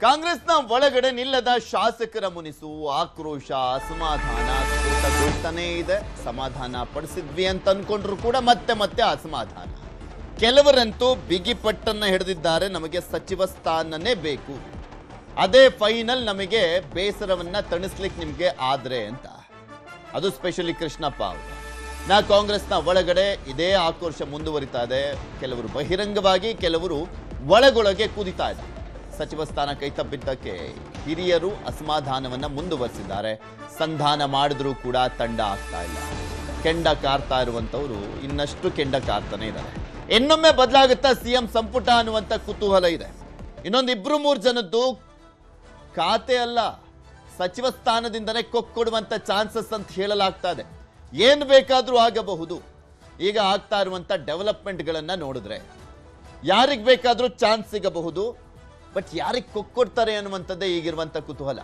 ಕಾಂಗ್ರೆಸ್ನ ಒಳಗಡೆ ನಿಲ್ಲದ ಶಾಸಕರ ಮುನಿಸು ಆಕ್ರೋಶ ಅಸಮಾಧಾನ ಸ್ಫೋಟಗೊಳ್ತಾನೇ ಇದೆ. ಸಮಾಧಾನ ಪಡಿಸಿದ್ವಿ ಅಂತ ಅನ್ಕೊಂಡ್ರು ಕೂಡ ಮತ್ತೆ ಅಸಮಾಧಾನ. ಕೆಲವರಂತೂ ಬಿಗಿಪಟ್ಟನ್ನ ಹಿಡಿದಿದ್ದಾರೆ. ನಮಗೆ ಸಚಿವ ಸ್ಥಾನನೇ ಬೇಕು, ಅದೇ ಫೈನಲ್, ನಮಗೆ ಬೇಸರವನ್ನ ತಣಿಸ್ಲಿಕ್ಕೆ ನಿಮಗೆ ಆದ್ರೆ ಅಂತ. ಅದು ಸ್ಪೆಷಲಿ ಕೃಷ್ಣಪ್ಪ ಅವರು. ಕಾಂಗ್ರೆಸ್ನ ಒಳಗಡೆ ಇದೇ ಆಕ್ರೋಶ ಮುಂದುವರಿತಾ ಇದೆ. ಕೆಲವರು ಬಹಿರಂಗವಾಗಿ, ಕೆಲವರು ಒಳಗೊಳಗೆ ಕುದಿತಾ ಇದ್ದಾರೆ. ಸಚಿವ ಸ್ಥಾನ ಕೈತಪ್ಪಿದ್ದಕ್ಕೆ ಹಿರಿಯರು ಅಸಮಾಧಾನವನ್ನ ಮುಂದುವರಿಸಿದ್ದಾರೆ. ಸಂಧಾನ ಮಾಡಿದ್ರೂ ಕೂಡ ತಂಡ ಆಗ್ತಾ ಇಲ್ಲ. ಕೆಂಡ ಕಾರ್ತಾ ಇರುವಂತವರು ಇನ್ನಷ್ಟು ಕೆಂಡ ಕಾರ್ತಾನೆ ಇದ್ದಾರೆ. ಇನ್ನೊಮ್ಮೆ ಬದಲಾಗುತ್ತಾ ಸಿಎಂ ಸಂಪುಟ ಅನ್ನುವಂತ ಕುತೂಹಲ ಇದೆ. ಇನ್ನೊಂದು 2-3 ಜನದ್ದು ಖಾತೆ ಅಲ್ಲ, ಸಚಿವ ಸ್ಥಾನದಿಂದನೇ ಕೊಕ್ಕೊಡುವಂತ ಚಾನ್ಸಸ್ ಅಂತ ಹೇಳಲಾಗ್ತಾ ಇದೆ. ಏನ್ ಬೇಕಾದ್ರೂ ಆಗಬಹುದು. ಈಗ ಆಗ್ತಾ ಇರುವಂತ ಡೆವಲಪ್ಮೆಂಟ್ಗಳನ್ನ ನೋಡಿದ್ರೆ ಯಾರಿಗ್ ಬೇಕಾದ್ರೂ ಚಾನ್ಸ್ ಸಿಗಬಹುದು. ಬಟ್ ಯಾರಿಗೆ ಕೊಕ್ಕೊಡ್ತಾರೆ ಅನ್ನುವಂಥದ್ದೇ ಈಗಿರುವಂತ ಕುತೂಹಲ.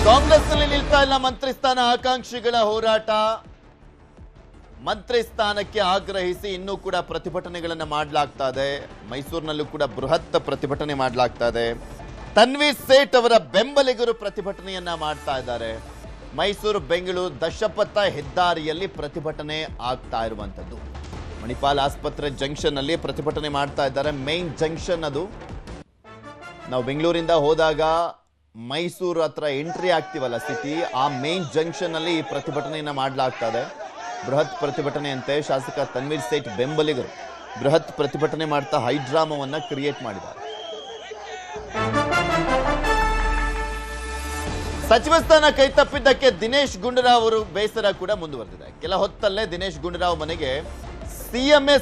ಕಾಂಗ್ರೆಸ್ನಲ್ಲಿ ನಿಲ್ತಾ ಇಲ್ಲ ಮಂತ್ರಿ ಸ್ಥಾನ ಆಕಾಂಕ್ಷಿಗಳ ಹೋರಾಟ. ಮಂತ್ರಿ ಸ್ಥಾನಕ್ಕೆ ಆಗ್ರಹಿಸಿ ಇನ್ನೂ ಕೂಡ ಪ್ರತಿಭಟನೆಗಳನ್ನ ಮಾಡಲಾಗ್ತಾ ಇದೆ. ಮೈಸೂರಿನಲ್ಲೂ ಕೂಡ ಬೃಹತ್ ಪ್ರತಿಭಟನೆ ಮಾಡಲಾಗ್ತಾ ಇದೆ. ತನ್ವೀರ್ ಸೇಠ್ ಅವರ ಬೆಂಬಲಿಗರು ಪ್ರತಿಭಟನೆಯನ್ನ ಮಾಡ್ತಾ ಇದ್ದಾರೆ. ಮೈಸೂರು ಬೆಂಗಳೂರು ದಶಪಥ ಹೆದ್ದಾರಿಯಲ್ಲಿ ಪ್ರತಿಭಟನೆ ಆಗ್ತಾ ಇರುವಂತದ್ದು. ಮಣಿಪಾಲ್ ಆಸ್ಪತ್ರೆ ಜಂಕ್ಷನ್ ಅಲ್ಲಿ ಪ್ರತಿಭಟನೆ ಮಾಡ್ತಾ ಇದ್ದಾರೆ. ಮೇನ್ ಜಂಕ್ಷನ್ ಅದು. ನಾವು ಬೆಂಗಳೂರಿಂದ ಹೋದಾಗ ಮೈಸೂರು ಹತ್ರ ಎಂಟ್ರಿ ಆಗ್ತೀವಲ್ಲ ಸಿಟಿ, ಆ ಮೇನ್ ಜಂಕ್ಷನ್ ಅಲ್ಲಿ ಈ ಪ್ರತಿಭಟನೆಯನ್ನ ಮಾಡಲಾಗ್ತಾ ಇದೆ. ಬೃಹತ್ ಪ್ರತಿಭಟನೆ ಅಂತೆ. ಶಾಸಕ ತನ್ವೀರ್ ಸೇಠ್ ಬೆಂಬಲಿಗರು ಬೃಹತ್ ಪ್ರತಿಭಟನೆ ಮಾಡ್ತಾ ಹೈಡ್ರಾಮವನ್ನ ಕ್ರಿಯೇಟ್ ಮಾಡಿದ್ದಾರೆ. ಸಚಿವ ಸ್ಥಾನ ಕೈತಪ್ಪಿದ್ದಕ್ಕೆ ದಿನೇಶ್ ಗುಂಡೂರಾವ್ ಅವರು ಬೇಸರ ಕೂಡ ಮುಂದುವರೆದಿದೆ. ಕೆಲ ಹೊತ್ತಲ್ಲೇ ದಿನೇಶ್ ಗುಂಡೂರಾವ್ ಮನೆಗೆ ಸಿಎಂఏ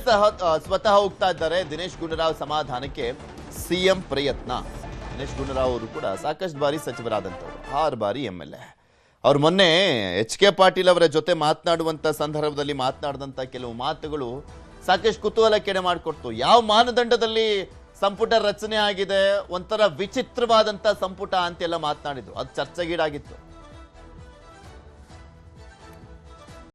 ಸ್ವತಃ ಹೋಗ್ತಾ ಇದ್ದಾರೆ. ದಿನೇಶ್ ಗುಂಡೂರಾವ್ ಸಮಾಧಾನಕ್ಕೆ ಸಿಎಂ ಪ್ರಯತ್ನ. ದಿನೇಶ್ ಗುಂಡೂರಾವ್ ಅವರು ಕೂಡ ಸಾಕಷ್ಟು ಬಾರಿ ಸಚಿವರಾದಂಥವ್ರು, 6 ಬಾರಿ MLA. ಅವ್ರು ಮೊನ್ನೆ HK ಪಾಟೀಲ್ ಅವರ ಜೊತೆ ಮಾತನಾಡುವಂತ ಸಂದರ್ಭದಲ್ಲಿ ಮಾತನಾಡಿದಂತ ಕೆಲವು ಮಾತುಗಳು ಸಾಕಷ್ಟು ಕುತೂಹಲಕ್ಕೆಡೆ ಮಾಡಿಕೊಡ್ತು. ಯಾವ ಮಾನದಂಡದಲ್ಲಿ ಸಂಪುಟ ರಚನೆ ಆಗಿದೆ, ಒಂಥರ ವಿಚಿತ್ರವಾದಂತ ಸಂಪುಟ ಅಂತೆಲ್ಲ ಮಾತನಾಡಿದ್ರು. ಅದು ಚರ್ಚೆಗೀಡಾಗಿತ್ತು.